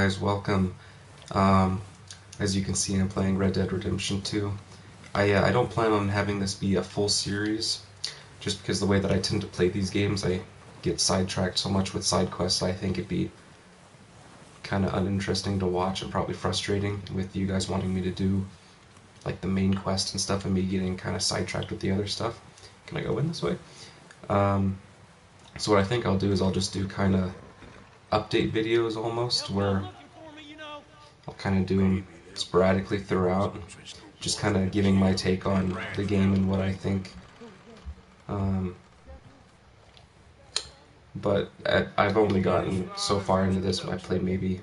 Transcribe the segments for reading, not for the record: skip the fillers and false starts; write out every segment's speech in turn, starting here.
guys, welcome. As you can see, I'm playing Red Dead Redemption 2. I don't plan on having this be a full series, just because the way that I tend to play these games, I get sidetracked so much with side quests. I think it'd be kind of uninteresting to watch and probably frustrating with you guys wanting me to do like the main quest and stuff and me getting kind of sidetracked with the other stuff. Can I go in this way? So what I think I'll do is I'll just do kind of update videos almost, where I'll kind of do them sporadically throughout, just kind of giving my take on the game and what I think. But I've only gotten so far into this. I played maybe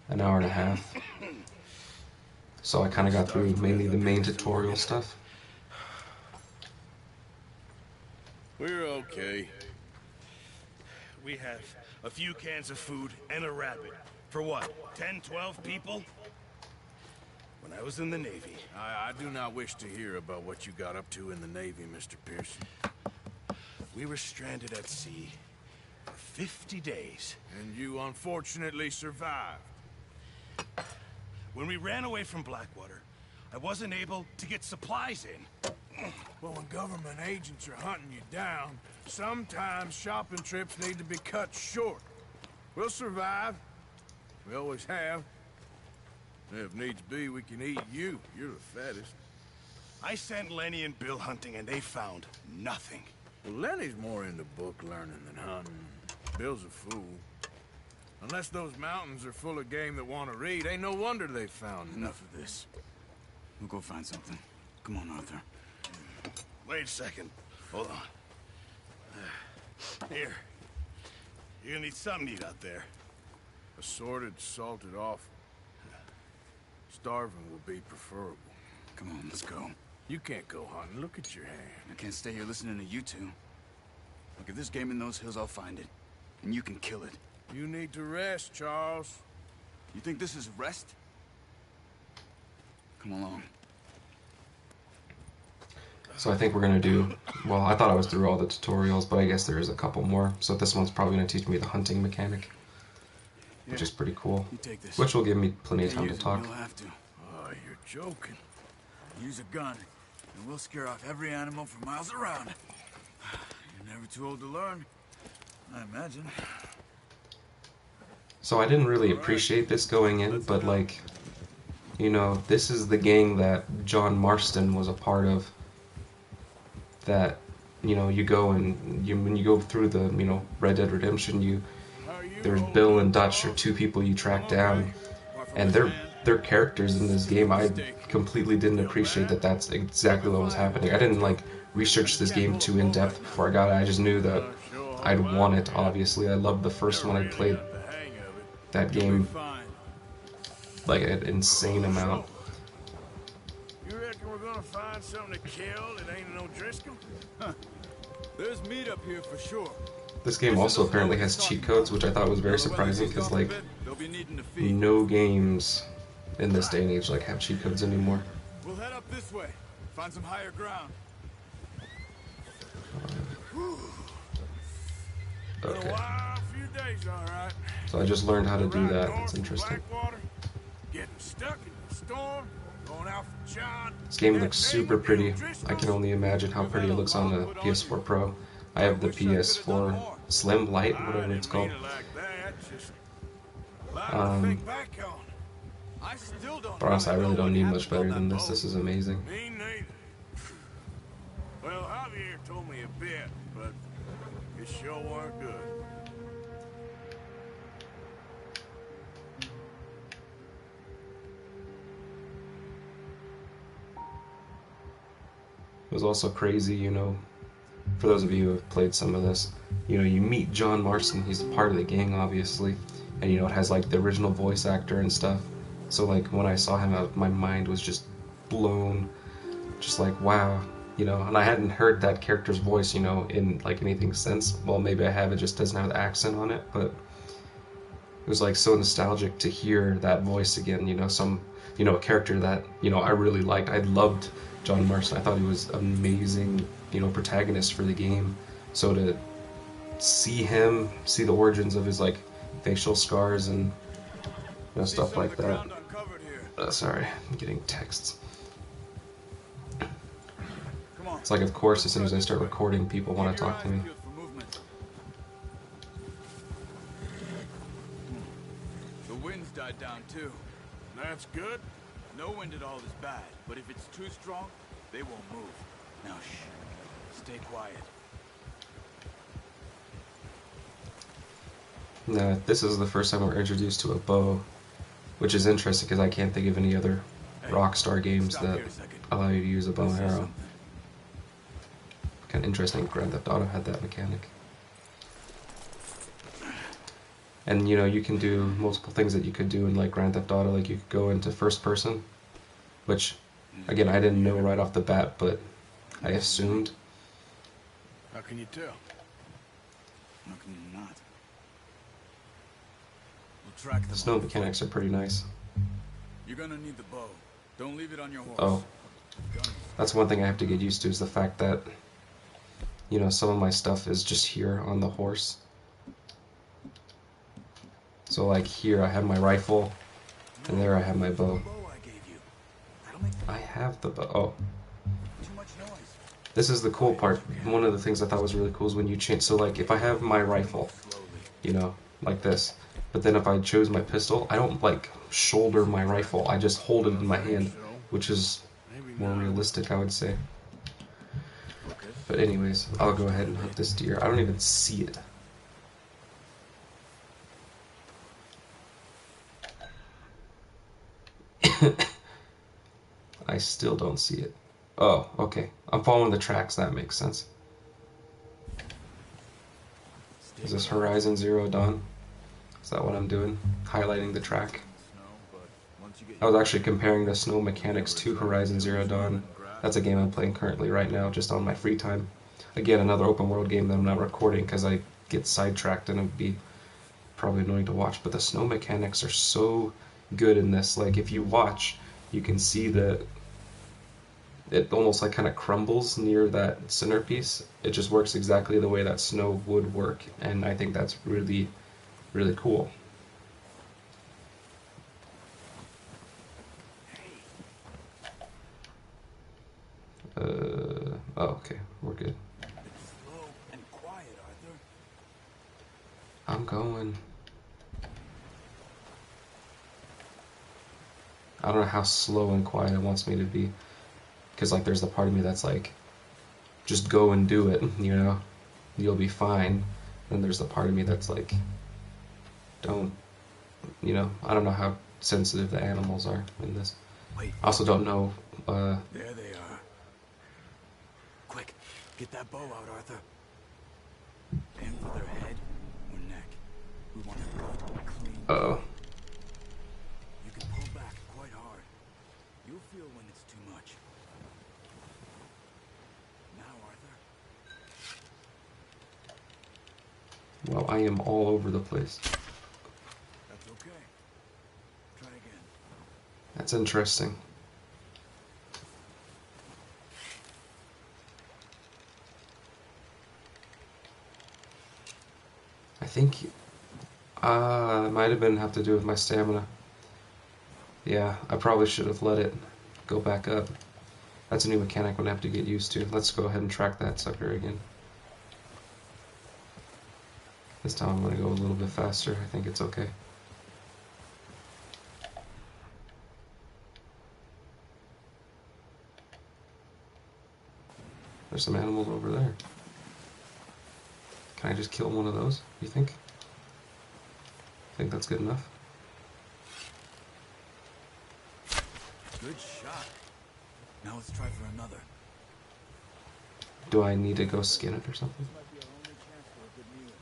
an hour and a half, so I kind of got through mainly the main tutorial stuff. We're okay. We have a few cans of food and a rabbit. For what, 10, 12 people? When I was in the Navy... I do not wish to hear about what you got up to in the Navy, Mr. Pearson. We were stranded at sea for 50 days. And you unfortunately survived. When we ran away from Blackwater, I wasn't able to get supplies in. Well, when government agents are hunting you down, sometimes shopping trips need to be cut short. We'll survive. We always have. If needs be, we can eat you. You're the fattest. I sent Lenny and Bill hunting, and they found nothing. Well, Lenny's more into book learning than hunting. Bill's a fool. Unless those mountains are full of game that want to read, ain't no wonder they found Enough of this. We'll go find something. Come on, Arthur. Wait a second. Hold on. Here. You're gonna need something to eat out there. Assorted, salted offal. Starving will be preferable. Come on, let's go. You can't go hunting. Look at your hand. I can't stay here listening to you two. Look, if there's game in those hills, I'll find it. And you can kill it. You need to rest, Charles. You think this is rest? Come along. So I think we're going to do, well, I thought I was through all the tutorials, but I guess there is a couple more. So this one's probably going to teach me the hunting mechanic, which is pretty cool. You take this. Which will give me plenty of time to Use it, talk. You'll have to. Oh, you're joking. Use a gun, and we'll scare off every animal for miles around. You're never too old to learn, I imagine. So I didn't really appreciate this going in, but like, you know, this is the gang that John Marston was a part of. That, you know, you go and when you go through the, you know, Red Dead Redemption, there's Bill and Dutch are two people you track down, and they're characters in this game. I completely didn't appreciate that that's exactly what was happening. I didn't like research this game too in depth before I got it. I just knew that I'd want it. Obviously, I loved the first one. I played that game like an insane amount. You reckon we're gonna find something to kill that ain't no Driscoll? Huh. There's meat up here for sure. This game also apparently has cheat codes, which I thought was very surprising, because like no games in this day and age like have cheat codes anymore. We'll head up this way. Find some higher ground. Okay. A few days, all right. So I just learned how to do that. It's interesting. Getting stuck in the storm, going out for John. This game looks super pretty. I can only imagine how pretty it looks on the PS4 Pro. I have the PS4 Slim Lite, whatever it's called. But honestly, I really don't need much better than this. This is amazing. Me neither. Well, Javier told me a bit, but it sure weren't good. It was also crazy, you know, for those of you who have played some of this, you know, you meet John Marston, he's part of the gang, obviously, and, you know, it has, like, the original voice actor and stuff, so, like, when I saw him, my mind was just blown, just like, wow, you know, and I hadn't heard that character's voice, you know, in, like, anything since. Well, maybe I have, it just doesn't have the accent on it, but it was, like, so nostalgic to hear that voice again, you know, a character that, you know, I really liked. I loved John Marston. I thought he was amazing, you know, protagonist for the game. So to see him, see the origins of his like facial scars and You know, See stuff some of like the that. ground uncovered here. Sorry, I'm getting texts. Come on. It's like, of course, Let's as soon as try I this start way. recording, people want Keep to your talk to eyes me. peeled for movement. The wind's died down too. That's good. No wind at all is bad, but if it's too strong, they won't move. Now shh. Stay quiet. Now, this is the first time we're introduced to a bow, which is interesting because I can't think of any other Hey, Rockstar games stop that here a second. allow you to use a bow Go and see arrow. something. Kind of interesting. Grand Theft Auto had that mechanic. And you know, you can do multiple things that you could do in like Grand Theft Auto. Like you could go into first person, which again I didn't know right off the bat, but I assumed. How can you tell? How can you not? We'll track them. The snow on mechanics are pretty nice. You're gonna need the bow. Don't leave it on your horse. Oh, Gun. that's one thing I have to get used to is the fact that, you know, some of my stuff is just here on the horse. So like here I have my rifle, and there I have my bow. The bow I gave you. That'll make I have the bow. Oh, too much noise. this is the cool part. One of the things I thought was really cool is when you change. So like if I have my rifle, Slowly. you know, like this, but then if I choose my pistol, I don't like shoulder my rifle. I just hold it in my hand, which is Maybe more not. realistic, I would say. Focus. But anyways, I'll go ahead and hunt this deer. I don't even see it. I still don't see it. Oh, okay. I'm following the tracks. That makes sense. Is this Horizon Zero Dawn? Is that what I'm doing? Highlighting the track? Snow, but once you get I was actually comparing the snow mechanics to Horizon Zero Dawn. That's a game I'm playing currently right now, just on my free time. Again, another open world game that I'm not recording because I get sidetracked and it would be probably annoying to watch. But the snow mechanics are so good in this. Like, if you watch, you can see that it almost like kind of crumbles near that centerpiece. It just works exactly the way that snow would work, and I think that's really, really cool. Oh, okay, we're good. It's slow and quiet, Arthur. I'm going. I don't know how slow and quiet it wants me to be. Because, like, there's the part of me that's like, just go and do it, you know? You'll be fine. Then there's the part of me that's like, don't, you know? I don't know how sensitive the animals are in this. Wait. I also don't know, There they are. Quick, get that bow out, Arthur. Aim for their head or neck. We want it good, clean. uh-oh. You can pull back quite hard. You'll feel when it's too much. Now, Arthur. Well, I am all over the place. That's okay. Try again. That's interesting. I think it might have been have to do with my stamina. Yeah, I probably should have let it go back up. That's a new mechanic I'm gonna have to get used to. Let's go ahead and track that sucker again. This time I'm gonna go a little bit faster. I think it's okay. There's some animals over there. Can I just kill one of those, you think? Think that's good enough? Good shot. Now let's try for another. Do I need to go skin it or something? Might be our only chance for a good meal.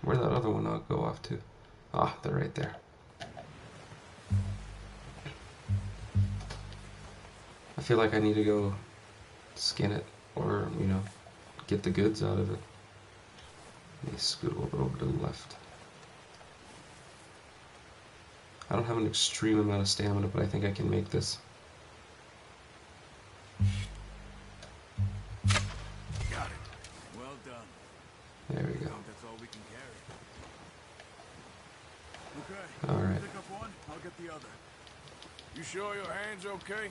Where'd that other one go off to? Ah, they're right there. I feel like I need to go skin it or, you know, get the goods out of it. Let me scoot a little bit over to the left. I don't have an extreme amount of stamina, but I think I can make this. Got it. Well done. There we go. That's all we can carry. Okay. All right. Pick up one, I'll get the other. You sure your hand's okay?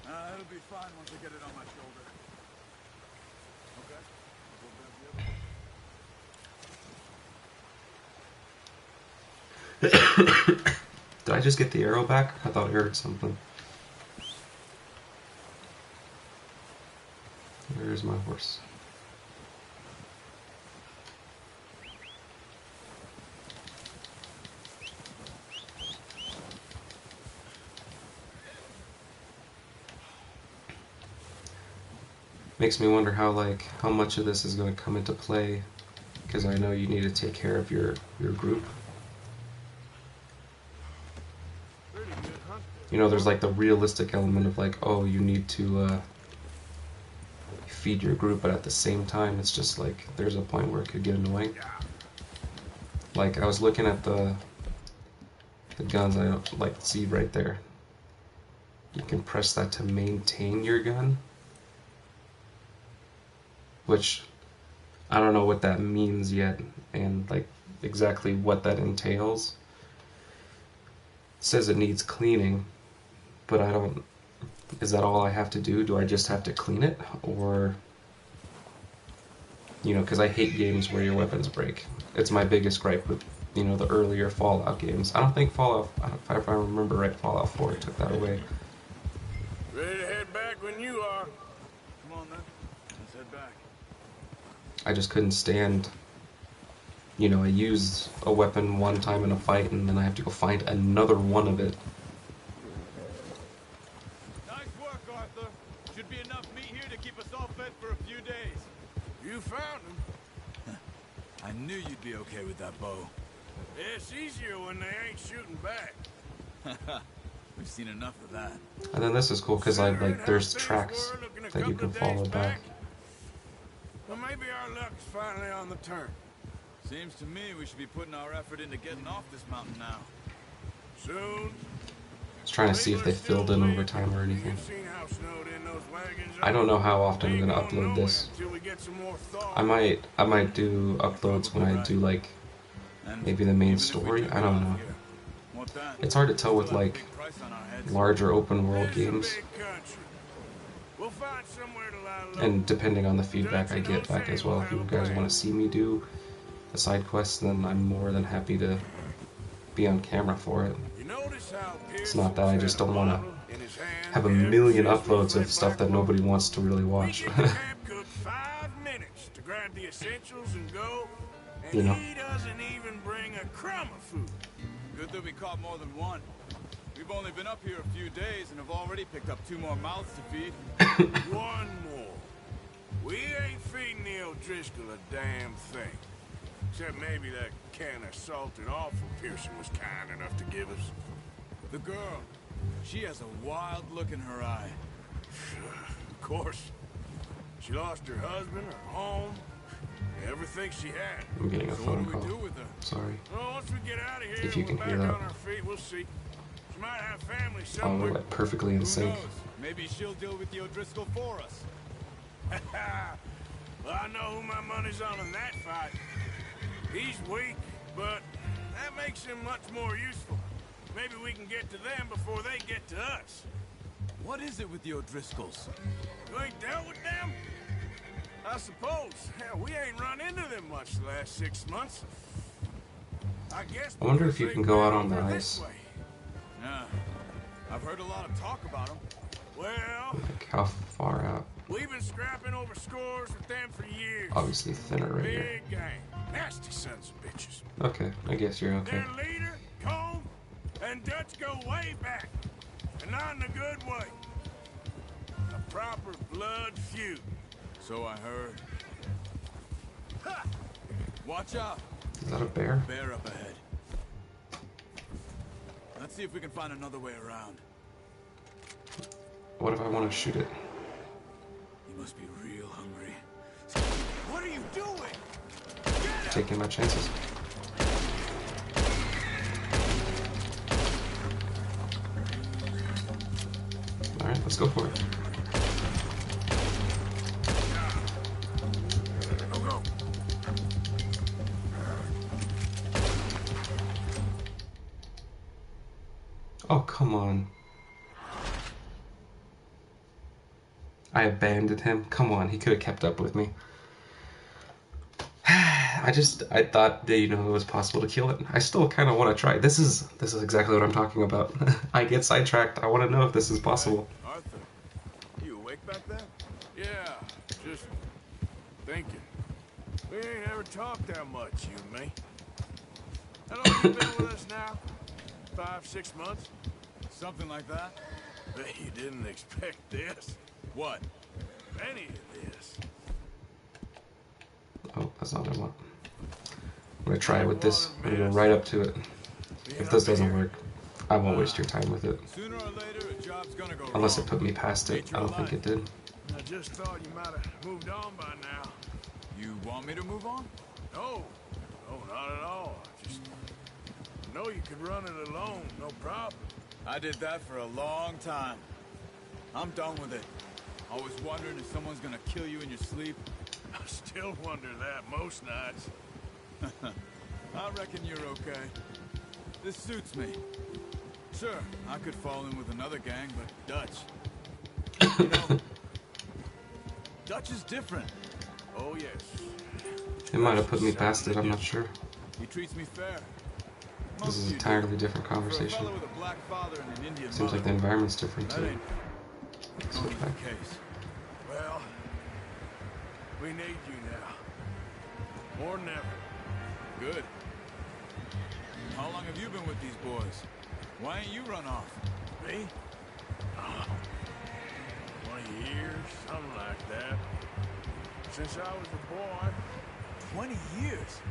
It'll be fine once I get it on my shoulder. Okay. I'll go grab the other. Did I just get the arrow back? I thought I heard something. Where's my horse? Makes me wonder how much of this is going to come into play, because I know you need to take care of your group. Pretty good hunt. You know, there's like the realistic element of like, oh, you need to feed your group, but at the same time, it's just like there's a point where it could get annoying. Like I was looking at the guns, I don't like see right there. You can press that to maintain your gun, which I don't know what that means yet, and like exactly what that entails. It says it needs cleaning, but I don't. Is that all I have to do? Do I just have to clean it? Or, you know, because I hate games where your weapons break. It's my biggest gripe with, you know, the earlier Fallout games. I don't think Fallout, if I remember right, Fallout 4 took that away. Ready to head back when you are. Come on then. Let's head back. I just couldn't stand, you know, I used a weapon one time in a fight and then I have to go find another one of it. Nice work, Arthur. Should be enough meat here to keep us all fed for a few days. You found him. I knew you'd be okay with that bow. It's easier when they ain't shooting back. We've seen enough of that. And then this is cool because there's tracks that you can follow back. Well, maybe our luck is finally on the turn. Seems to me we should be putting our effort into getting off this mountain now. Soon. I was trying to see if they filled in over time or anything. I don't know how often I'm gonna upload this. I might do uploads when I do like maybe the main story. I don't know. It's hard to tell with like larger open world games. And depending on the feedback I get back as well, if you guys want to see me do a side quest, then I'm more than happy to be on camera for it. It's not that I just don't want to have a million uploads of stuff that nobody wants to really watch. You know? He doesn't even bring a crumb of food. Good that we caught more than one. We've only been up here a few days and have already picked up 2 more mouths to feed. One more. We ain't feeding the O'Driscoll a damn thing. Except maybe that can of salted offal Pearson was kind enough to give us. The girl, she has a wild look in her eye. Of course. She lost her husband, her home, everything she had. I'm getting a So phone what do call. we do with her? Sorry. Well, once we get out of here, If you we're can back hear that. on our feet, we'll see. She might have family Oh, somewhere. we're like perfectly in Who sync. knows? Maybe she'll deal with the O'Driscoll for us. Well, I know who my money's on in that fight. He's weak, but that makes him much more useful. Maybe we can get to them before they get to us. What is it with the O'Driscolls? You ain't dealt with them? I suppose. Hell, we ain't run into them much the last 6 months. I guess. I wonder if you because can they go went out on the over this ice. way. Yeah, I've heard a lot of talk about them. Well, Like how far out? we've been scrapping over scores with them for years. Obviously thinner right here. Big gang. Nasty sons of bitches. Okay, I guess you're okay. Their leader, Cole, and Dutch go way back. And not in a good way. A proper blood feud. So I heard. Ha! Watch out! Is that a bear? Bear up ahead. Let's see if we can find another way around. What if I want to shoot it? You must be real hungry. What are you doing? Taking my chances. Alright, let's go for it. Go, go. Oh, come on. I abandoned him? Come on, he could have kept up with me. I thought that, it was possible to kill it. I still kind of want to try. This is exactly what I'm talking about. I get sidetracked. I want to know if this is possible. Arthur, you awake back there? Yeah, just thinking. We ain't ever talked that much, you and me. How long you been with us now? 5, 6 months? Something like that? Bet you didn't expect this. What? Any of this. Oh, that's not what I want. I'm going to try it with this. I'm going to go right up to it. If this doesn't work, I won't waste your time with it. Sooner or later, a job's gonna go Unless it wrong. put me past it. I don't think it did. I just thought you might have moved on by now. You want me to move on? No, not at all. Just know you could run it alone, no problem. I did that for a long time. I'm done with it. Always wondering if someone's gonna kill you in your sleep. I still wonder that most nights. I reckon you're okay. This suits me. Sure, I could fall in with another gang, but Dutch. You know, Dutch is different. Oh, yes. It might have put me past it, I'm not sure. He treats me fair. This is an Most entirely different do. For a conversation. fellow with a black father and an Indian Seems like the mother, environment's different that too. ain't Switch always back. the case. Well, we need you now. More than ever. Good. How long have you been with these boys? Why ain't you run off? Me? Oh, 20 years, something like that. Since I was a boy. 20 years?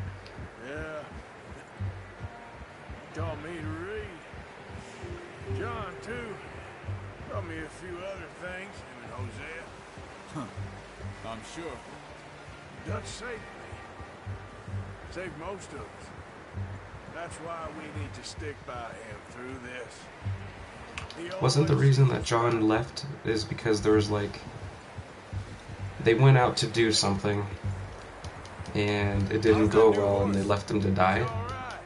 Yeah. Taught me to read. John, too. Taught me a few other things, him and Hosea. Huh. I'm sure. Dutch saved me. Saved most of us. That's why we need to stick by him through this. He Wasn't the always- reason that John left is because there was like they went out to do something and it didn't go well and they left him to die? All right.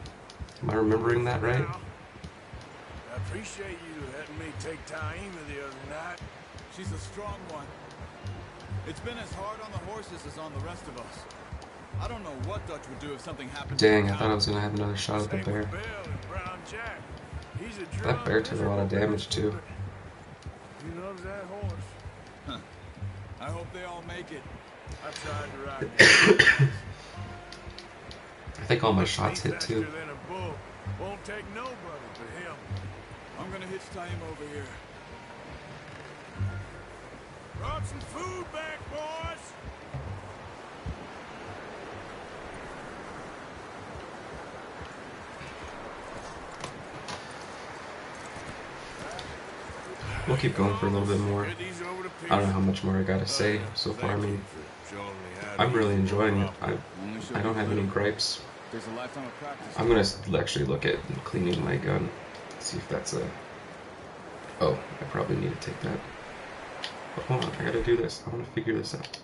Am I remembering that right? Now, I appreciate you letting me take Taima the other night. She's a strong one. It's been as hard on the horses as on the rest of us. I don't know what Dutch would do if something happened to Dang, the I thought I town. was gonna have another shot at the Same bear. with Bill and Brown Jack. He's a That drunk, bear took a lot of miserable damage too. bastard, but he loves that horse. Huh. I hope they all make it. I tried to ride I think all my shots He's hit too. faster than a bull. Won't take nobody but him. I'm gonna hitch time over here. Brought some food back, boys. We'll keep going for a little bit more. Get these over to I don't know how Pearson. much more I gotta say so far. I Thank mean, you for showing me how to I'm really use the enjoying it. prop. I don't have any gripes. There's a lifetime of practice. I'm gonna actually look at cleaning my gun, see if that's a. Oh, I probably need to take that. But hold on, I gotta do this. I want to figure this out.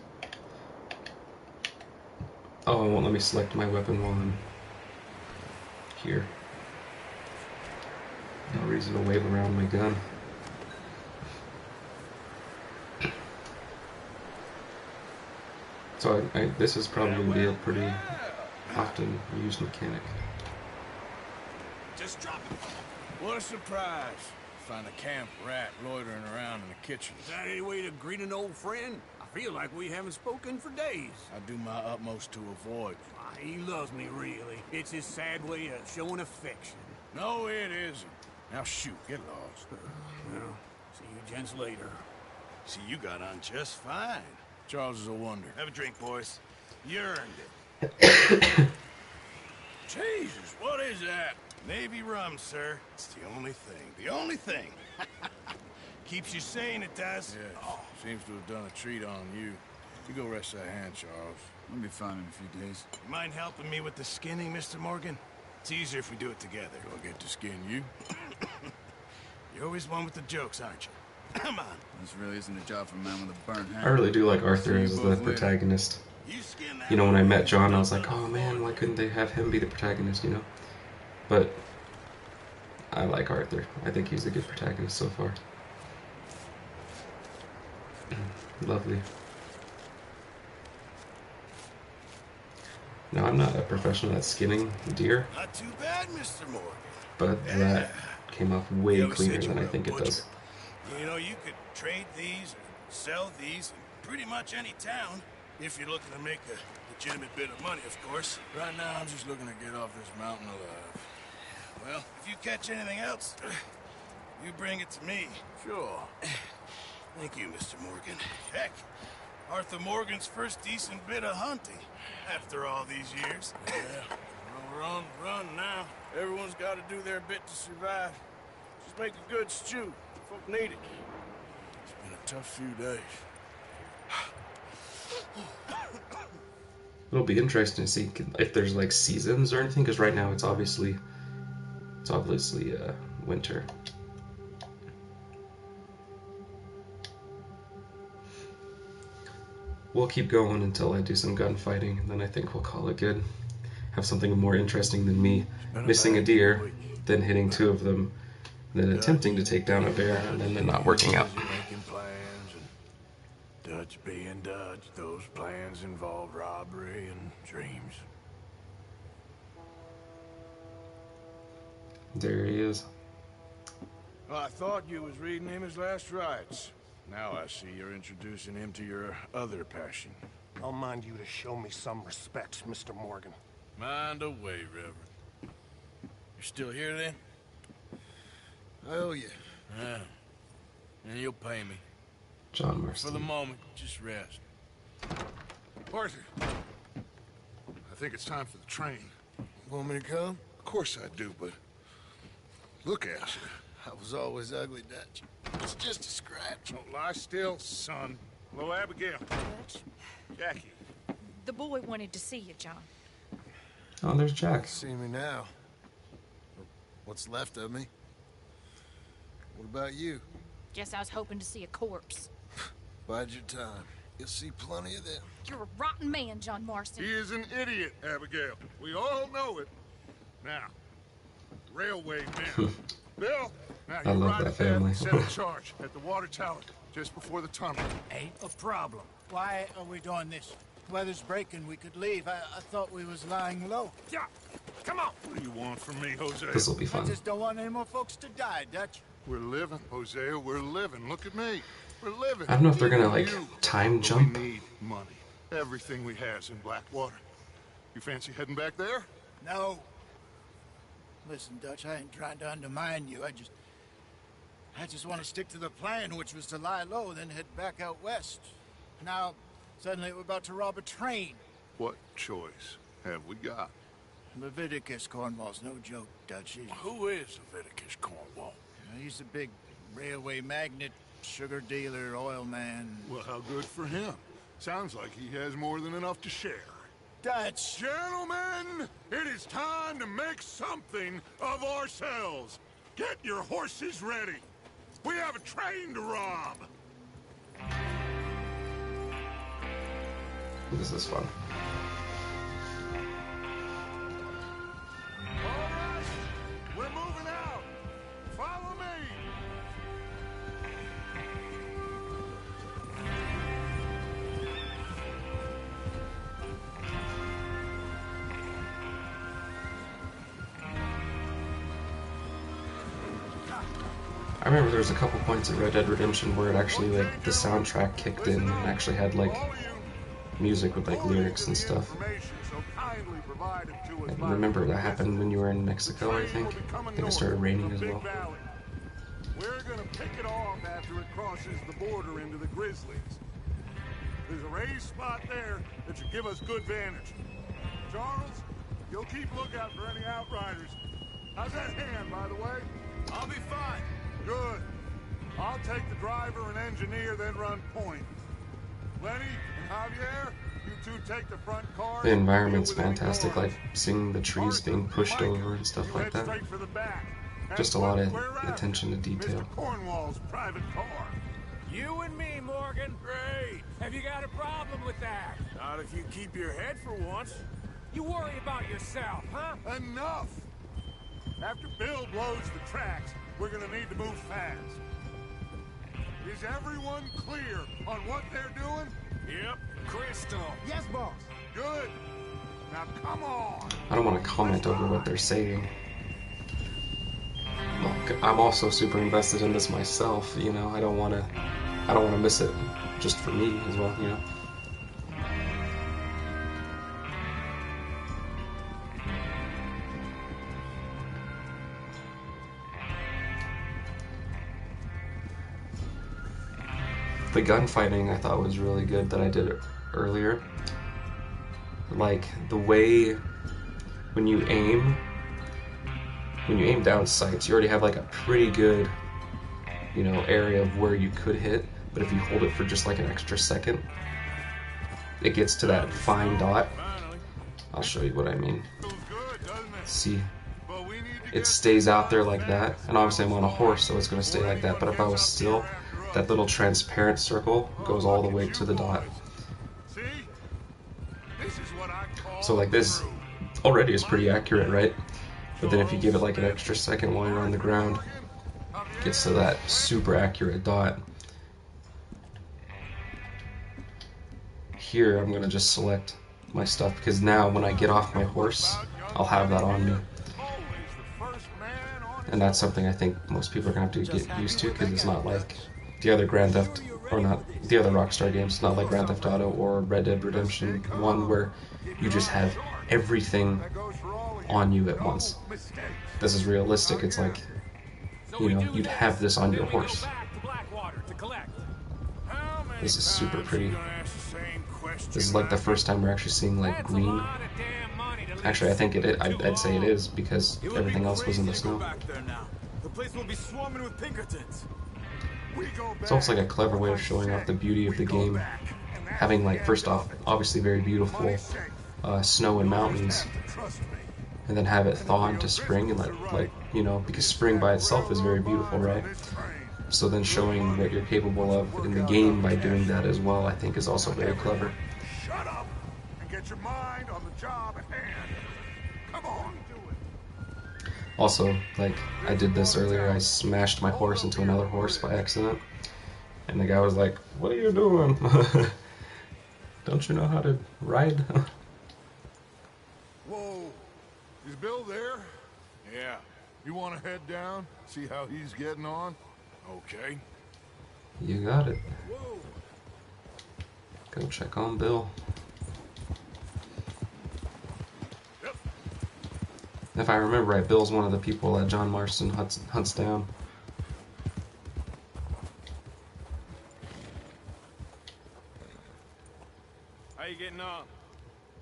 Oh, it won't let me select my weapon while I'm here. No reason to wave around my gun. So this is probably going to be a pretty often used mechanic. Just drop it. What a surprise. Find a camp rat loitering around in the kitchen. Is that any way to greet an old friend? I feel like we haven't spoken for days. I do my utmost to avoid. Ah, he loves me, really. It's his sad way of showing affection. No, it isn't. Now shoot, get lost. Well, see you gents later. See, you got on just fine. Charles is a wonder. Have a drink, boys. You earned it. Jesus, what is that? Navy rum, sir. It's the only thing. The only thing. Keeps you sane, it does. Yes, seems to have done a treat on you. You go rest that hand, Charles. I'll be fine in a few days. You mind helping me with the skinning, Mr. Morgan? It's easier if we do it together. Do I get to skin you? You're always one with the jokes, aren't you? Come on. This really isn't a job for a man with a burnt hand. I really do like Arthur See you as the both later. protagonist. You skin that. You know, when I met John, I was like, oh man, why couldn't they have him be the protagonist, you know? But I like Arthur. I think he's a good protagonist so far. Lovely. Now, I'm not a professional at skinning deer, Not too bad, Mr. Morgan. but that came off way You always cleaner said you than were I a think it butcher. does. You know, you could trade these or sell these in pretty much any town if you're looking to make a legitimate bit of money, of course. Right now, I'm just looking to get off this mountain alive. Well, if you catch anything else, you bring it to me. Sure. Thank you, Mr. Morgan. Heck, Arthur Morgan's first decent bit of hunting after all these years. Yeah. Well, we're on the run now. Everyone's got to do their bit to survive. Just make a good stew. Folk need it. It's been a tough few days. It'll be interesting to see if there's like seasons or anything, because right now it's obviously winter. We'll keep going until I do some gunfighting, and then I think we'll call it good. Have something more interesting than me missing a deer, then hitting 2 of them, then attempting to take down a bear, and then not working out. Making plans and Dutch being Dutch. Those plans involved robbery and dreams. There he is. Well, I thought you was reading him his last rites. Now I see you're introducing him to your other passion. I'll mind you to show me some respect, Mr. Morgan. Mind away, Reverend. You're still here then? I owe you. Yeah. And you'll pay me. John For the Marston. moment, just rest. Arthur, I think it's time for the train. Want me to come? Of course I do, but look at you. I was always ugly, Dutch. It's just a scratch. Don't lie still, son. Hello, Abigail. Jackie. The boy wanted to see you, John. Oh, there's Jack. See me now. What's left of me. What about you? Guess I was hoping to see a corpse. Bide your time. You'll see plenty of them. You're a rotten man, John Marston. He is an idiot, Abigail. We all know it. Now, railway men. Bill, now I you love ride that ahead family. and set a charge at the water tower just before the tunnel. Ain't a problem. Why are we doing this? Weather's breaking. We could leave. I thought we was lying low. Yeah, come on. What do you want from me, Jose? This will be I fun. just don't want any more folks to die, Dutch. We're living, Hosea. We're living. Look at me. We're living. I don't know if they're gonna like You. time jump. We need money. Everything we has in Blackwater. You fancy heading back there? No. Listen, Dutch, I ain't trying to undermine you. I just want to stick to the plan, which was to lie low, then head back out west. Now, suddenly we're about to rob a train. What choice have we got? Leviticus Cornwall's no joke, Dutch. Who is Leviticus Cornwall? He's a big railway magnate, sugar dealer, oil man. Well, how good for him. Sounds like he has more than enough to share. Dutch! Gentlemen, it is time to make something of ourselves. Get your horses ready. We have a train to rob. This is fun. All right, we're moving out. Follow me. I remember there was a couple points in Red Dead Redemption where it actually like the soundtrack kicked in and actually had like music with like lyrics and stuff. I remember that happened when you were in Mexico, I think. I think it started raining as well. We're gonna pick it off after it crosses the border into the Grizzlies. There's a raised spot there that should give us good vantage. Charles, you'll keep lookout for any outriders. How's that hand, by the way? I'll be fine. Good. I'll take the driver and engineer, then run point. Lenny and Javier, you two take the front car. The environment's fantastic, like seeing the trees being pushed over and stuff like that. Straight for the back. Just a lot of attention to detail. Mr. Cornwall's private car. You and me, Morgan. Great. Have you got a problem with that? Not if you keep your head for once. You worry about yourself, huh? Enough! After Bill blows the tracks, we're gonna need to move fast. Is everyone clear on what they're doing? Yep. Crystal. Yes, boss. Good. Now come on. I don't want to comment over what they're saying. Look, I'm also super invested in this myself, you know. I don't want to miss it just for me as well, you know. The gunfighting I thought was really good that I did earlier. Like the way when you aim down sights, you already have like a pretty good, you know, area of where you could hit, but if you hold it for just like an extra second, it gets to that fine dot. I'll show you what I mean. See, it stays out there like that, and obviously I'm on a horse, so it's going to stay like that, but if I was still, that little transparent circle goes all the way to the dot. So like this already is pretty accurate, right? But then if you give it like an extra second while you're on the ground, it gets to that super accurate dot. Here I'm going to just select my stuff, because now when I get off my horse, I'll have that on me. And that's something I think most people are going to have to get used to, because it's not like the other Grand Theft, or not the other Rockstar games. It's not like Grand Theft Auto or Red Dead Redemption 1 where you just have everything on you at once. This is realistic. It's like, you know, you'd have this on your horse. This is super pretty. This is like the first time we're actually seeing like green. Actually, I think I'd say it is, because everything else was in the snow. The place will be swarming with Pinkertons. It's almost like a clever way of showing off the beauty of the game. Having, like, first off, obviously very beautiful snow and mountains, and then have it thaw into spring, and like, you know, because spring by itself is very beautiful, right? So then showing what you're capable of in the game by doing that as well, I think is also very clever. Shut up and get your mind on the job at hand. Come on. Also, like, I did this earlier, I smashed my horse into another horse by accident, and the guy was like, "What are you doing? Don't you know how to ride?" Whoa. Is Bill there? Yeah. You want to head down? See how he's getting on? Okay. You got it. Go check on Bill. If I remember right, Bill's one of the people that John Marston hunts down. How you getting on?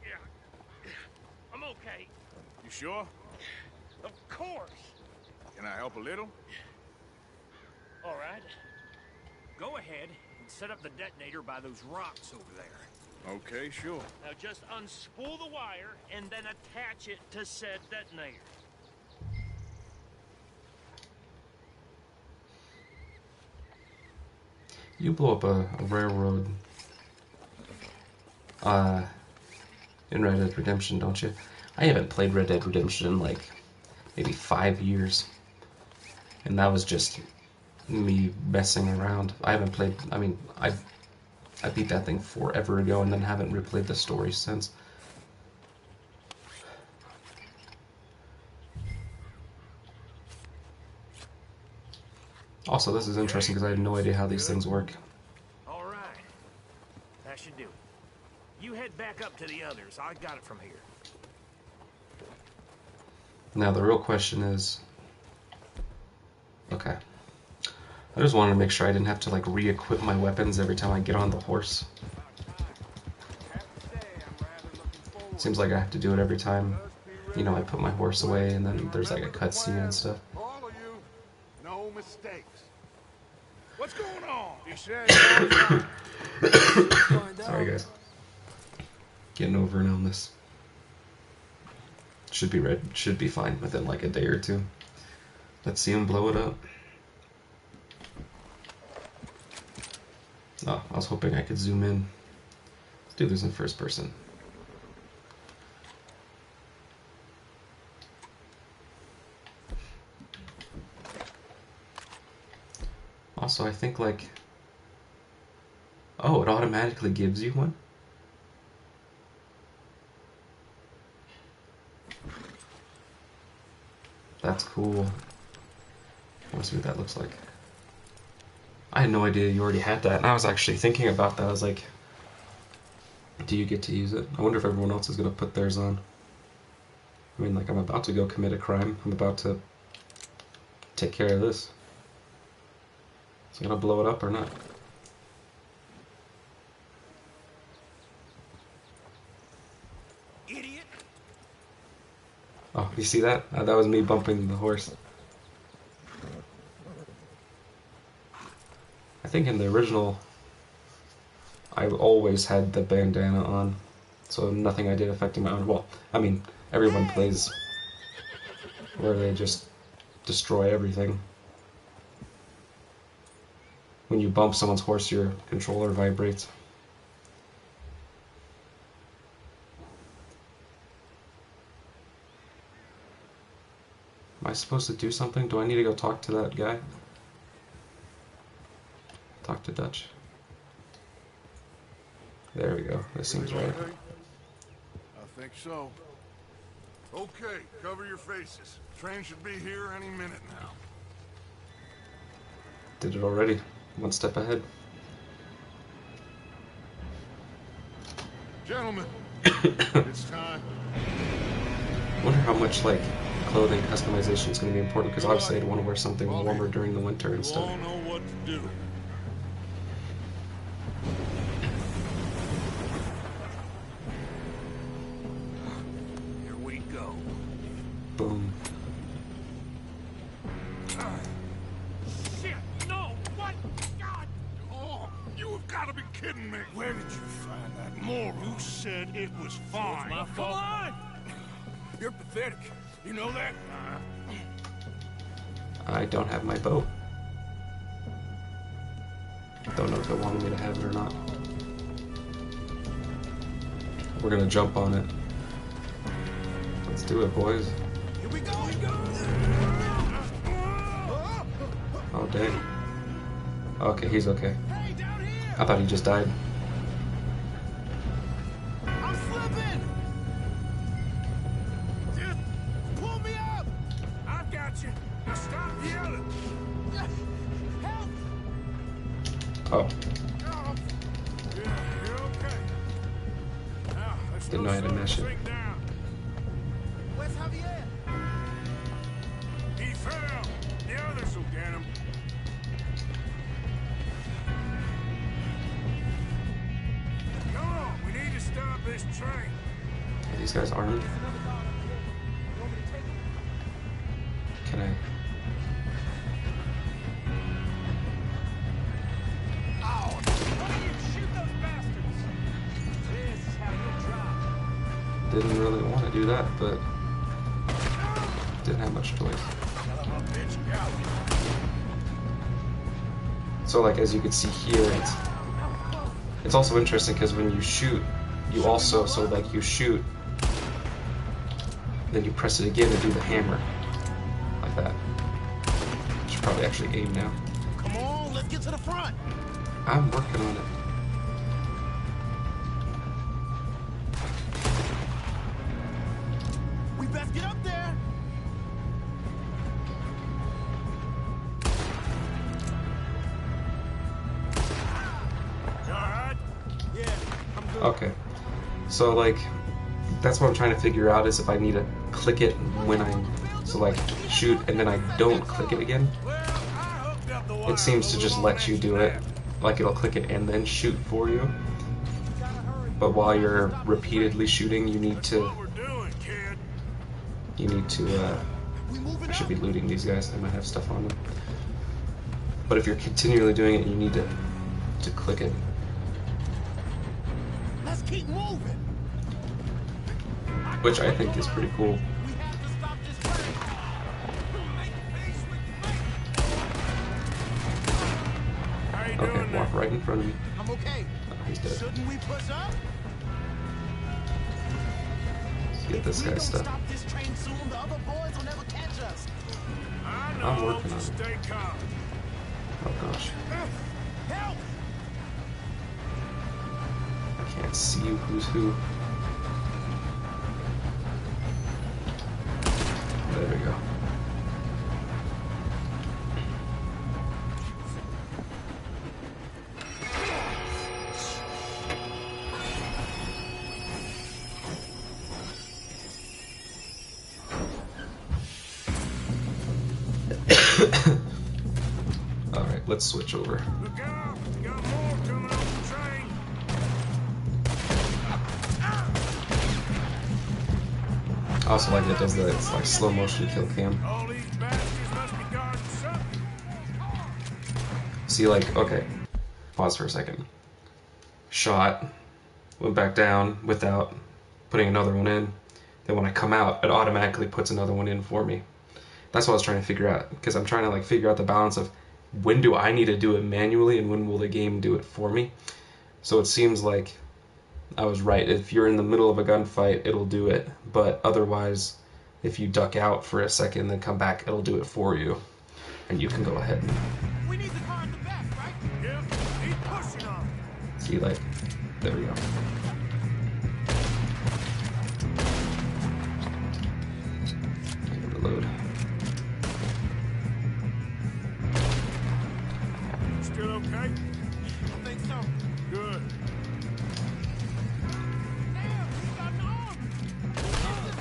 Yeah. I'm okay. You sure? Of course. Can I help a little? All right. Go ahead and set up the detonator by those rocks over there. Okay, sure. Now just unspool the wire and then attach it to said detonator. You blow up a railroad in Red Dead Redemption, don't you? I haven't played Red Dead Redemption in like maybe 5 years. And that was just me messing around. I haven't played, I mean, I beat that thing forever ago and then haven't replayed the story since. Also, this is interesting because I have no idea how these things work. All right. That should do it. You head back up to the others. I got it from here. Now, the real question is... Okay. I just wanted to make sure I didn't have to, like, re-equip my weapons every time I get on the horse. Seems like I have to do it every time, you know, I put my horse away and then there's, like, a cutscene and stuff. All of you, no mistakes. What's going on? He said. Sorry, guys. Getting over an illness. Should be fine within, like, a day or two. Let's see him blow it up. Oh, I was hoping I could zoom in. Let's do this in first person. Also, I think like... Oh, it automatically gives you one? That's cool. I want to see what that looks like. I had no idea you already had that, and I was actually thinking about that. I was like, do you get to use it? I wonder if everyone else is going to put theirs on. I mean, like, I'm about to go commit a crime. I'm about to take care of this. Is it going to blow it up or not? Idiot! Oh, you see that? That was me bumping the horse. I think in the original, I always had the bandana on, so nothing I did affected my own. Well, I mean, everyone plays where they just destroy everything. When you bump someone's horse, your controller vibrates. Am I supposed to do something? Do I need to go talk to that guy? Talk to Dutch. There we go. This seems right. I think so. Okay, cover your faces. Train should be here any minute now. Did it already. One step ahead. Gentlemen, it's time. I wonder how much, like, clothing customization is going to be important, because obviously I'd want to wear something warmer during the winter and You stuff. all know what to do. Here we go. Boom. Shit! No! What? God! Oh, you have got to be kidding me. Where did you find that Moral, who said it was fine? my fault. Come on! You're pathetic. You know that? I don't have my bow. Don't know if it wanted me to have it or not. We're gonna jump on it. Let's do it, boys. Here we go! Here we go! Oh, dang. Okay, he's okay. Hey, down here! I thought he just died. I'm slipping! Dude, pull me up! I've got you. Now stop yelling. Help! Oh, Yeah, you're okay. Now, let's didn't go know I had to slow mesh this it. thing down. Where's Javier? He fell. The others will get him. Come on, we need to stop this train. are these guys armed? Can I? Why don't you shoot those bastards? This is how you drop. Didn't really want to do that, but didn't have much choice. So, like, as you can see here, it's also interesting because when you shoot, you also, so like you shoot, then you press it again and do the hammer, like that. Should probably actually aim now. Come on, let's get to the front. I'm working on it. We best get up there. You alright? Yeah, I'm good. Okay. So, like, that's what I'm trying to figure out is if I need to click it when I'm, so like, shoot and then I don't click it again. Well, I hooked up the wire. It seems to just let you do it. Like, it'll click it and then shoot for you. But while you're repeatedly shooting, you need to, What we're doing, kid. I should be looting these guys. They might have stuff on them. But if you're continually doing it, you need to click it. Let's keep moving. Which I think is pretty cool. We have to stop this train. How you doing Okay, there? walk right in front of me. I'm okay. Oh, he's dead. Shouldn't we push up? Let's get this If we guy's don't stuff. stop this train soon, the other boys will never catch us. I know. I'm working on Just it. stay calm. Oh gosh. I can't see who's who. There we go. Alright, let's switch over. Look out! Got more coming off the train. I also like it does the it's like slow motion kill cam. All these bastards must be guarding something. See, like, okay, pause for a second. Shot, went back down without putting another one in. Then when I come out, it automatically puts another one in for me. That's what I was trying to figure out, because I'm trying to like figure out the balance of when do I need to do it manually and when will the game do it for me. So it seems like I was right. If you're in the middle of a gunfight, it'll do it, but otherwise, if you duck out for a second then come back, it'll do it for you, and you can go ahead. We need the car in the back, right? Yep, keep pushing on. See, like, there we go. Reload. Still okay? I think so. Good. Damn, we got an arm.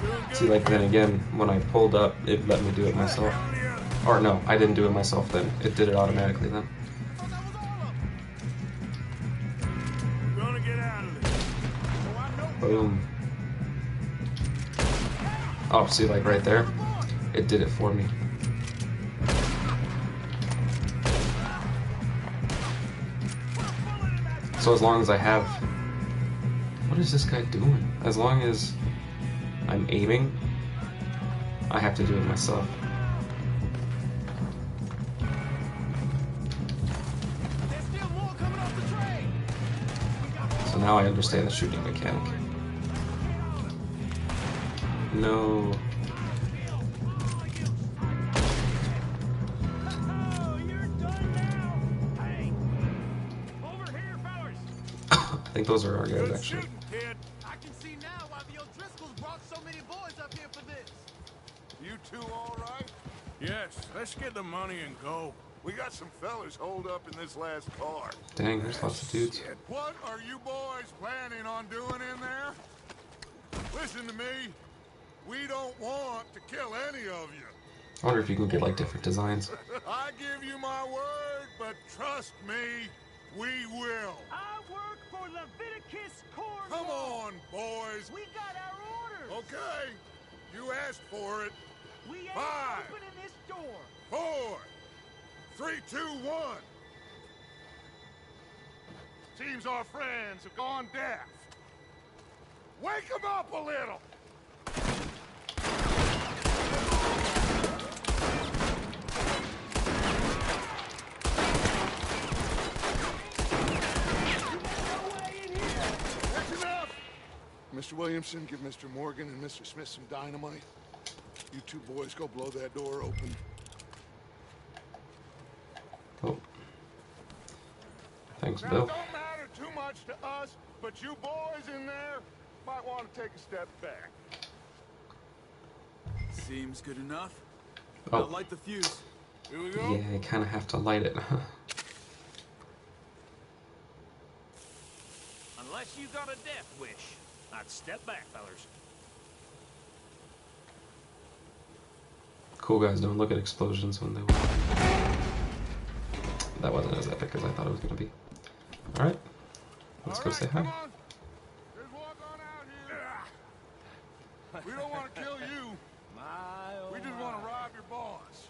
Doing good. See, like, then again, when I pulled up, it let me do it myself. Or no, I didn't do it myself then. It did it automatically then. Oh, that was all of them. We're gonna get out of this. Oh, I know. Boom. Oh, see, like right there, it did it for me. So as long as I have... What is this guy doing? As long as I'm aiming, I have to do it myself. There's still more coming off the train. So now I understand the shooting mechanic. No. Oh, you're done now. Hey, over here, fellas. I think those are our guys, Good actually. shooting, kid. I can see now why the O'Driscolls brought so many boys up here for this. You two all right? Yes, let's get the money and go. We got some fellas holed up in this last car. Dang, there's lots of dudes. What are you boys planning on doing in there? Listen to me. We don't want to kill any of you. I wonder if you can get like different designs. I give you my word, but trust me, we will. I work for Leviticus Corps. Come on, boys. We got our orders. Okay, you asked for it. We ain't 5, opening this door. 4, 3, 2, 1. Seems our friends have gone deaf. Wake them up a little. That's enough. Mr. Williamson, give Mr. Morgan and Mr. Smith some dynamite. You two boys go blow that door open. Oh. Thanks, Now, Bill. don't matter too much to us, but you boys in there might want to take a step back. Seems good enough. Oh. I'll light the fuse. Here we go. Yeah, you kind of have to light it. Unless you got a death wish, I'd step back, fellers. Cool guys don't look at explosions when they walk. That wasn't as epic as I thought it was going to be. Alright, let's go say hi. Come on. Just walk on out here. We don't want to kill you. We just want to rob your boss.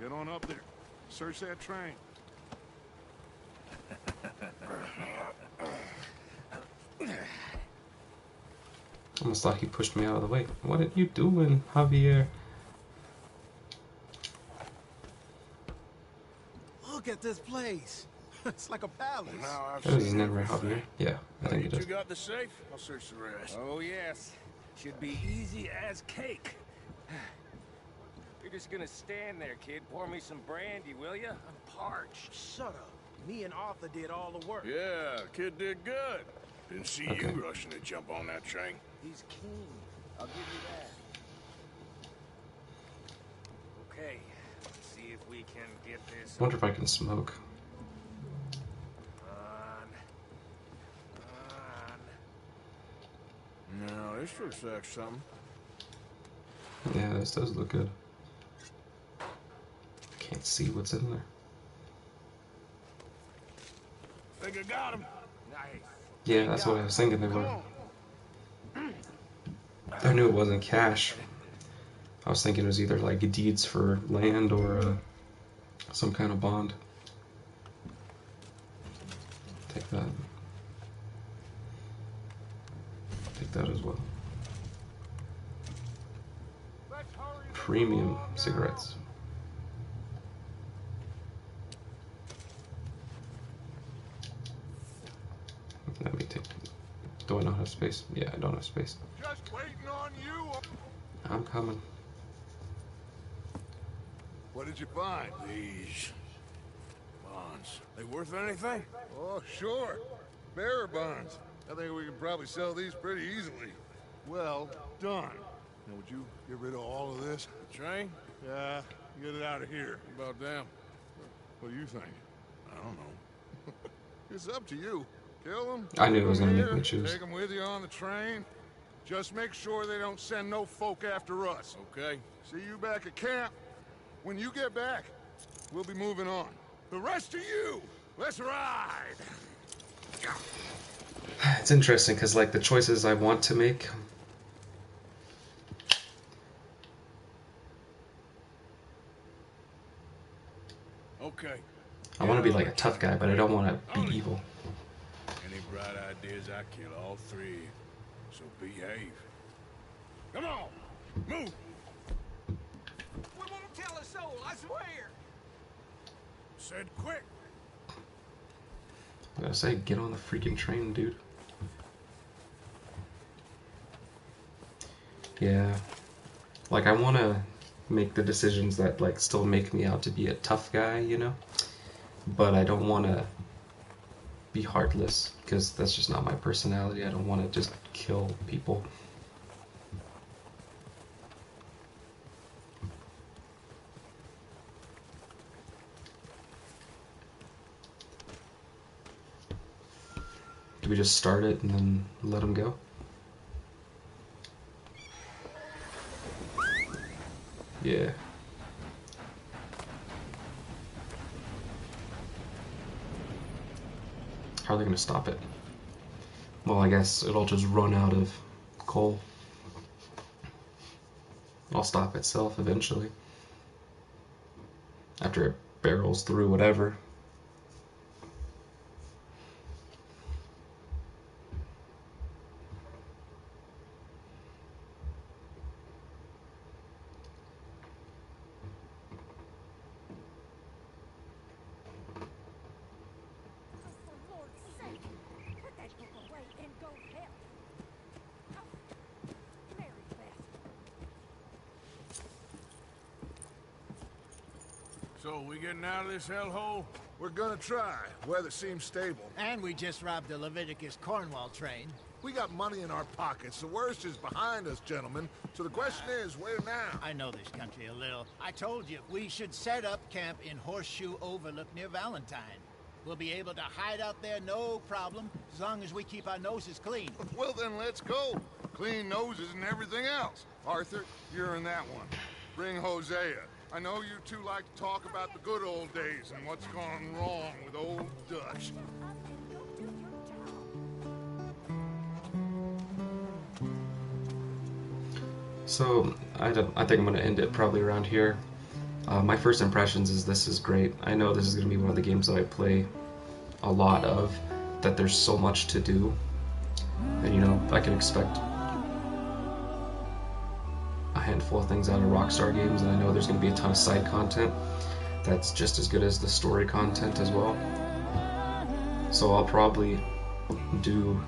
Get on up there. Search that train. Almost thought he pushed me out of the way. What are you doing, Javier? Look at this place. It's like a palace. Now I've That is his seen name, right, everything. Javier? Yeah, I think it You is. got the safe? I'll search the rest. Oh, yes. Should be easy as cake. We just gonna stand there, kid? Pour me some brandy, will ya? I'm parched. Shut up. Me and Arthur did all the work. Yeah, kid did good. Didn't see Okay. you rushing to jump on that train. He's keen. I'll give you that. Okay, let's see if we can get this Wonder if I can smoke. on. No, this looks like something. Yeah, this does look good. Can't see what's in there. Think I got him. Nice. Yeah, that's what I was thinking they were. I knew it wasn't cash. I was thinking it was either like deeds for land or some kind of bond. Take that. Take that as well. Premium cigarettes. Let me take. Do I not have space? Yeah, I don't have space. Just waiting on you. I'm coming. What did you find? These bonds. They worth anything? Oh, sure. Bearer bonds. I think we can probably sell these pretty easily. Well done. Now, would you get rid of all of this? The train? Yeah, get it out of here. What about them? What do you think? I don't know. It's up to you. Kill them. I knew it was gonna make me choose. Take them with you on the train. Just make sure they don't send no folk after us. Okay. See you back at camp. When you get back, we'll be moving on. The rest of you, let's ride. It's interesting because like the choices I want to make. Okay. I want to be like a tough guy, but I don't want to be evil. Any bright ideas, I kill all three. So behave. Come on, move. We won't tell a soul, I swear. Said quick. I gotta say, get on the freaking train, dude. Yeah. Like, I want to make the decisions that, like, still make me out to be a tough guy, you know? But I don't want to be heartless, because that's just not my personality. I don't want to just kill people. Do we just start it and then let them go? Yeah. How are they going to stop it? Well, I guess it'll just run out of coal. It'll stop itself eventually. After it barrels through whatever. For Lord's sake, put that book away and go help. Oh, Mary Beth. So, we getting out of this hellhole? We're gonna try. Weather seems stable. And we just robbed the Leviticus Cornwall train. We got money in our pockets. The worst is behind us, gentlemen. So the question is, where now? I know this country a little. I told you, we should set up camp in Horseshoe Overlook near Valentine. We'll be able to hide out there no problem, as long as we keep our noses clean. Well, then let's go. Clean noses and everything else. Arthur, you're in that one. Bring Hosea. I know you two like to talk about the good old days and what's gone wrong with old Dutch. So, I think I'm going to end it probably around here. My first impressions is this is great. I know this is going to be one of the games that I play a lot of, that there's so much to do. And, you know, I can expect a handful of things out of Rockstar games, and I know there's going to be a ton of side content that's just as good as the story content as well. So I'll probably do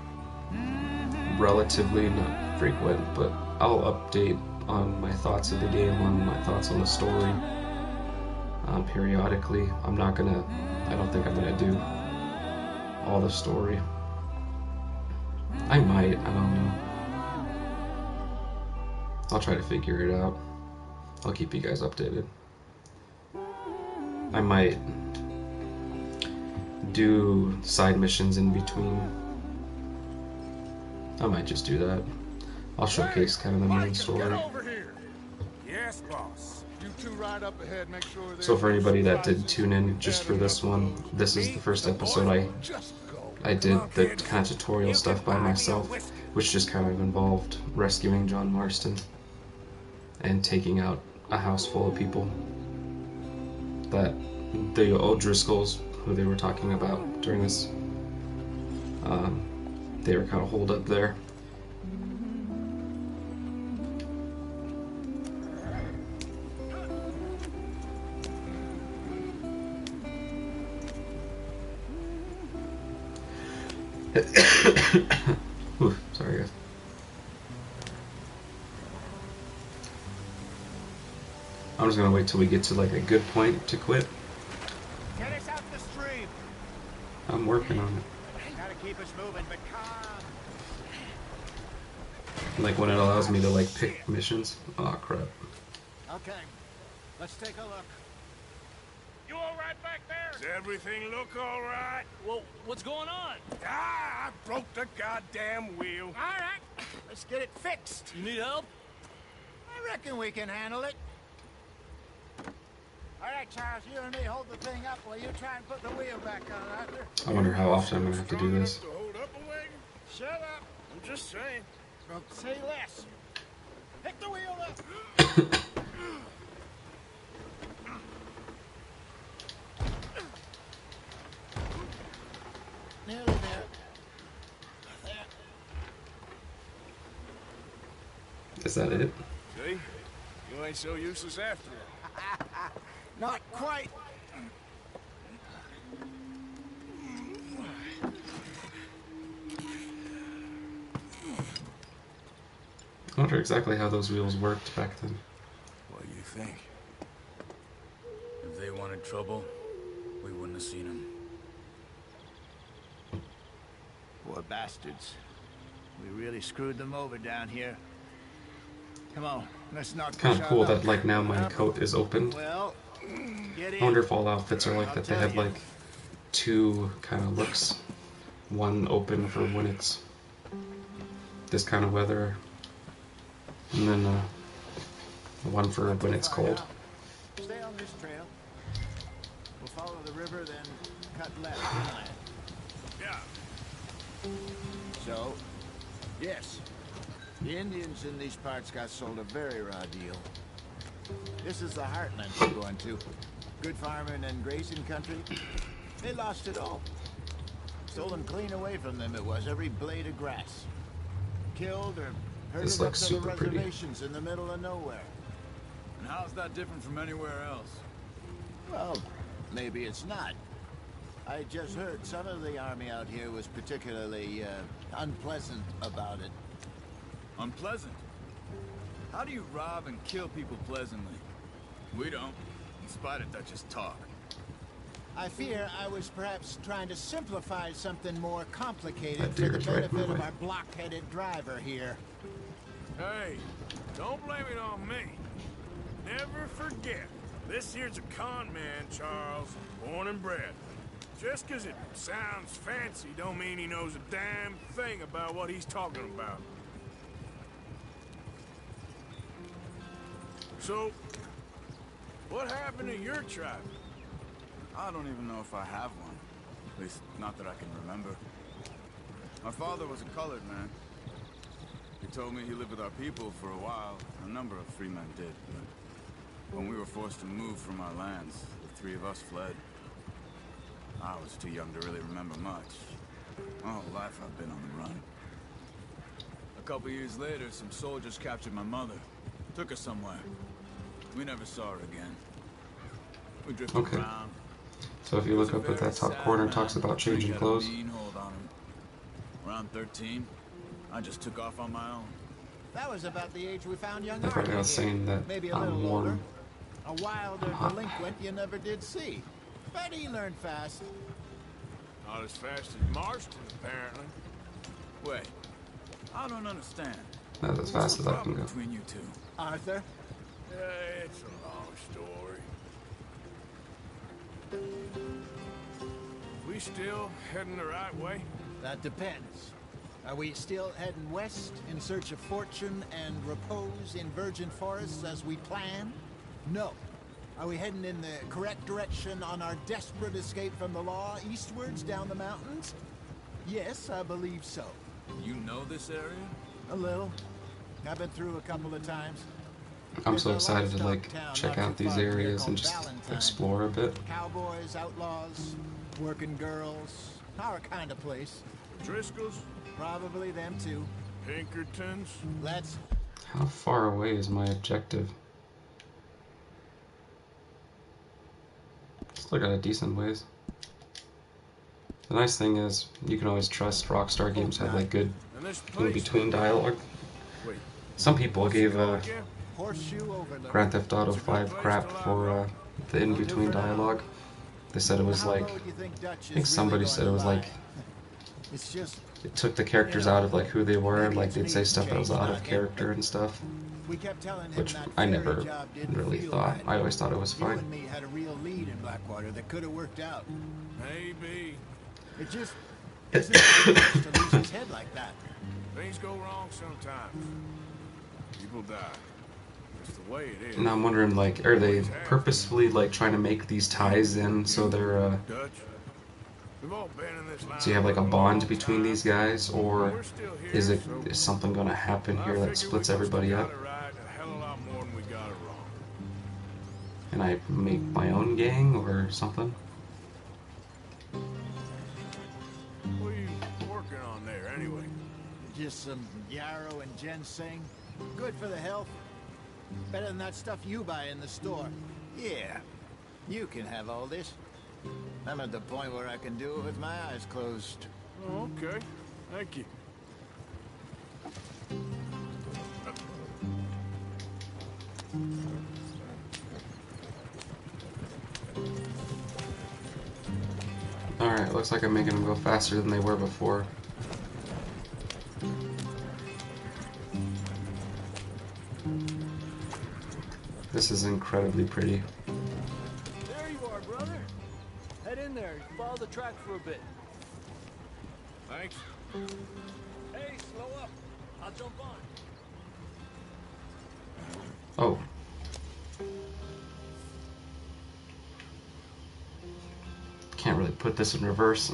relatively, not frequent, but I'll update on my thoughts of the game, on my thoughts on the story. Periodically, I don't think I'm gonna do all the story. I might, I don't know. I'll try to figure it out. I'll keep you guys updated. I might do side missions in between. I might just do that. I'll showcase kind of the main story. Yes, boss. You two ride up ahead, make sure So for anybody that did tune in just for this one, this is the first episode I did the kind of tutorial stuff by myself, which just kind of involved rescuing John Marston and taking out a house full of people that the O'Driscolls, who they were talking about during this, they were kind of holed up there. Oof, sorry guys. I'm just gonna wait till we get to like a good point to quit. Get us out the stream. I'm working on it. Gotta keep us moving, but calm. Like when it allows me to like pick missions. Oh crap. Okay, let's take a look. You all right back there? Does everything look all right? Well, what's going on? Ah, I broke the goddamn wheel. All right, let's get it fixed. You need help? I reckon we can handle it. All right, Charles, you and me hold the thing up while you try and put the wheel back on, Arthur. I wonder how often I'm gonna have to do this. To hold up a wagon? Shut up. I'm just saying. Well, say less. Pick the wheel up. Nearly there. There. Is that it? See? You ain't so useless after all. Not quite. I wonder exactly how those wheels worked back then. What do you think? If they wanted trouble, we wouldn't have seen them. Poor bastards. We really screwed them over down here. Come on, let's not push Kind of our cool luck. that like now my coat is opened. Well, get in. I wonder if all outfits are like that. They have like two kind of looks. One open for when it's this kind of weather, and then one for when it's cold. Stay on this trail. We'll follow the river, then cut left inland. Yeah. So, yes, the Indians in these parts got sold a very raw deal. This is the heartland we're going to. Good farming and grazing country. They lost it all. Stolen clean away from them it was, every blade of grass. Killed or herded This up looks to the super pretty. reservations in the middle of nowhere. And how's that different from anywhere else? Well, maybe it's not. I just heard some of the army out here was particularly unpleasant about it. Unpleasant? How do you rob and kill people pleasantly? We don't, in spite of Dutch's talk. I fear I was perhaps trying to simplify something more complicated That for the deer is right in benefit my of way. our block-headed driver here. Hey, don't blame it on me. Never forget, this here's a con man, Charles, born and bred. Just 'cause it sounds fancy don't mean he knows a damn thing about what he's talking about. So, what happened to your tribe? I don't even know if I have one. At least, not that I can remember. My father was a colored man. He told me he lived with our people for a while. A number of free men did, but when we were forced to move from our lands, the three of us fled. I was too young to really remember much. My whole life I've been on the run. A couple years later, some soldiers captured my mother. Took her somewhere. We never saw her again. We drifted Okay. around. So if you look up at that top corner, it talks about changing clothes. Hold on him. Around 13, I just took off on my own. That was about the age we found young I forgot I was Arthur here. saying that Maybe a I'm little older. warm. A wilder hot. delinquent you never did see. But he learned fast. Not as fast as Marston, apparently. Wait, I don't understand. Not as fast as I can go. Between you two. Arthur? It's a long story. We still heading the right way? That depends. Are we still heading west in search of fortune and repose in virgin forests as we planned? No. Are we heading in the correct direction on our desperate escape from the law eastwards down the mountains? Yes, I believe so. You know this area? A little. I've been through a couple of times. I'm so excited to like check out these areas and just explore a bit. Cowboys, outlaws, working girls, our kind of place. Driscoll's? Probably them too. Pinkertons? Let's... How far away is my objective? Still got a decent ways. The nice thing is, you can always trust Rockstar Games have like good in-between dialogue. Some people gave Grand Theft Auto 5 crap for the in-between dialogue. They said it was like, I think somebody said it was like, it took the characters out of like who they were, like they'd say stuff that was out of character and stuff. Which I never really thought. I always thought it was fine. You and me had a real lead in Blackwater that could have worked out. Maybe. It just isn't fair to lose his head like that. Things go wrong sometimes. People die. It's the way it is. And I'm wondering, like, are they purposefully like trying to make these ties in so they're Dutch. We've all been in this line so you have like a for bond long between time. these guys, or We're still here, is so something going to happen here that splits everybody up? And I make my own gang or something? What are you working on there, anyway? Just some yarrow and ginseng. Good for the health. Better than that stuff you buy in the store. Yeah, you can have all this. I'm at the point where I can do it with my eyes closed. Oh, okay. Thank you. Alright, looks like I'm making them go faster than they were before. This is incredibly pretty. There you are, brother. Head in there. Follow the track for a bit. Thanks. Hey, slow up. I'll jump on. Oh. Can't really put this in reverse.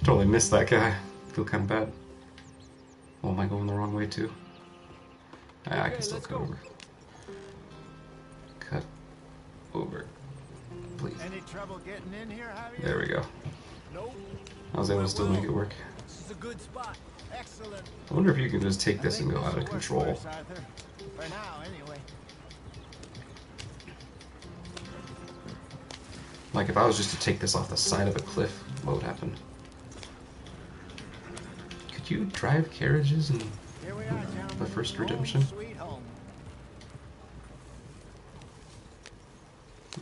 Totally missed that guy. Feel kind of bad. Oh, am I going the wrong way too? I can still cut over. Cut over. Please. Any trouble getting in here, Javier? There we go. Nope. I was able to still make it work. This is a good spot. Excellent. I wonder if you can just take this and go out of control. Arthur. For now, anyway. Like if I was just to take this off the side of a cliff, what would happen? Could you drive carriages in Here we are, the first Redemption? Sweet home.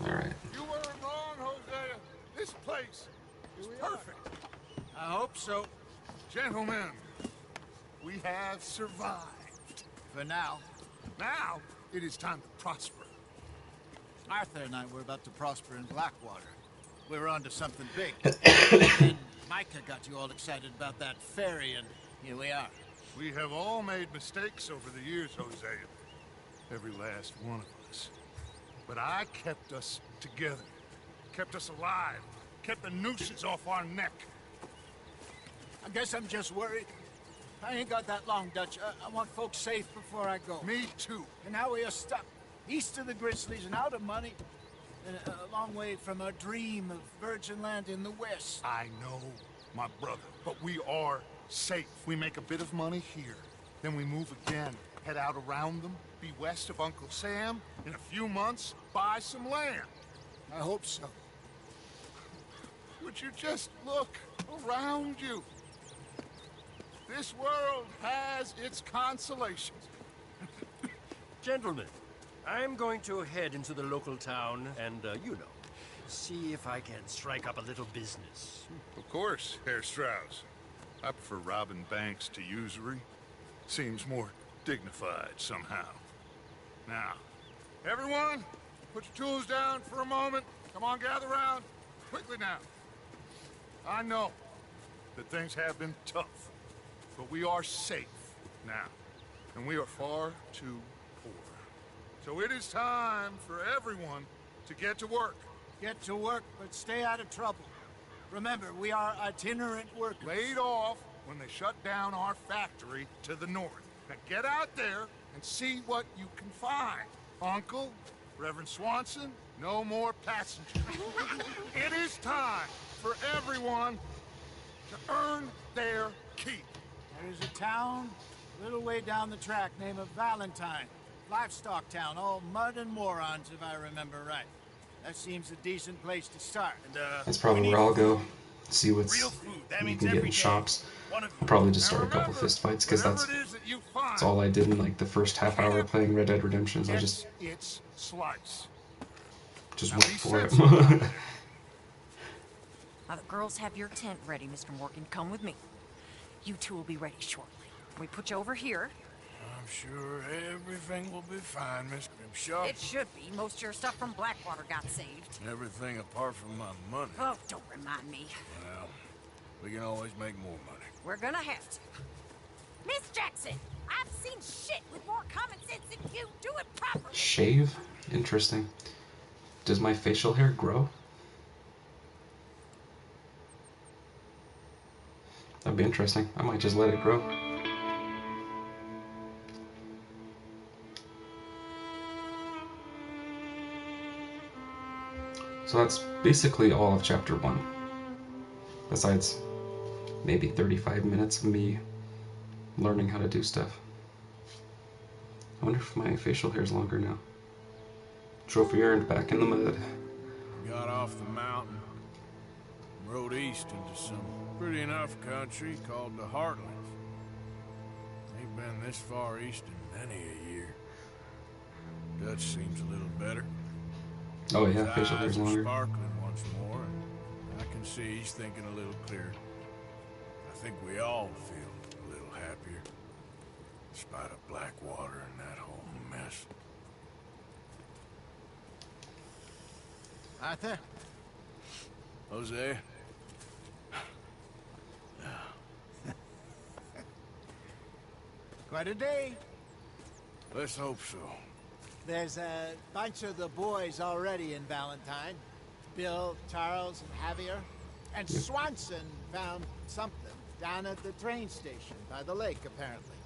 Alright. You weren't wrong, Hosea. This place is perfect. I hope so. Gentlemen, we have survived. For now. Now, it is time to prosper. Arthur and I were about to prosper in Blackwater. We were onto something big. And Micah got you all excited about that ferry, and here we are. We have all made mistakes over the years, Hosea. Every last one of us. But I kept us together. Kept us alive. Kept the nooses off our neck. I guess I'm just worried. I ain't got that long, Dutch. I want folks safe before I go. Me too. And now we are stuck east of the Grizzlies and out of money. And a long way from our dream of virgin land in the west. I know, my brother, but we are safe. We make a bit of money here. Then we move again, head out around them, be west of Uncle Sam. In a few months, buy some land. I hope so. Would you just look around you? This world has its consolations, Gentlemen, I'm going to head into the local town and, see if I can strike up a little business. Of course, Herr Strauss. I prefer robbing banks to usury. Seems more dignified somehow. Now, everyone, put your tools down for a moment. Come on, gather round. Quickly now. I know that things have been tough, but we are safe now, and we are far too poor. So it is time for everyone to get to work. Get to work, but stay out of trouble. Remember, we are itinerant workers. Laid off when they shut down our factory to the north. Now get out there and see what you can find. Uncle, Reverend Swanson, no more passengers. It is time for everyone to earn their keep. There's a town a little way down the track named Valentine. Livestock town, all mud and morons, if I remember right. That seems a decent place to start. That's probably where I'll go. See what's you can get in shops. I'll probably just start a couple fist fights because that's all I did in like the first half hour playing Red Dead Redemption. I just went for it. Now the girls have your tent ready, Mr. Morgan. Come with me. You two will be ready shortly. We put you over here. I'm sure everything will be fine, Miss Grimshaw. It should be. Most of your stuff from Blackwater got saved. Everything apart from my money. Oh, don't remind me. Well, we can always make more money. We're gonna have to. Miss Jackson, I've seen shit with more common sense than you. Do it properly. Shave? Interesting. Does my facial hair grow? That'd be interesting. I might just let it grow. So that's basically all of chapter 1. Besides maybe 35 minutes of me learning how to do stuff. I wonder if my facial hair is longer now. Trophy earned, back in the mud. Got off the mountain, rode east into some pretty enough country called the Heartlands. Ain't been this far east in many a year. Dutch seems a little better. Oh yeah, facial hair's longer. Sparkling once more, and I can see he's thinking a little clearer. I think we all feel a little happier, in spite of Blackwater and that whole mess. Arthur? Jose? Quite a day. Let's hope so. There's a bunch of the boys already in Valentine. Bill, Charles, and Javier. And Swanson found something down at the train station by the lake, apparently.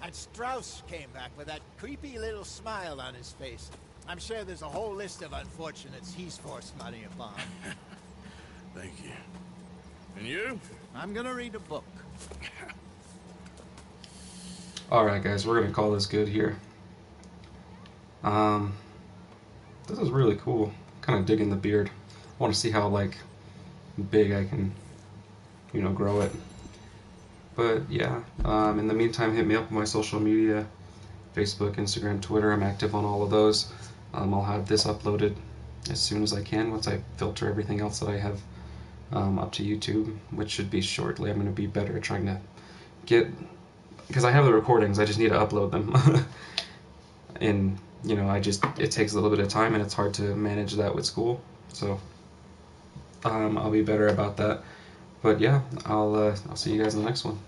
And Strauss came back with that creepy little smile on his face. I'm sure there's a whole list of unfortunates he's forced money upon. Thank you. And you? I'm gonna read a book. Alright guys, we're gonna call this good here. This is really cool. Kind of digging the beard. I want to see how like big I can, grow it. But yeah, in the meantime, hit me up on my social media, Facebook, Instagram, Twitter. I'm active on all of those. I'll have this uploaded as soon as I can once I filter everything else that I have up to YouTube, which should be shortly. I'm going to be better at trying to get, because I have the recordings, I just need to upload them. And it takes a little bit of time, and it's hard to manage that with school. So I'll be better about that. But yeah, I'll see you guys in the next one.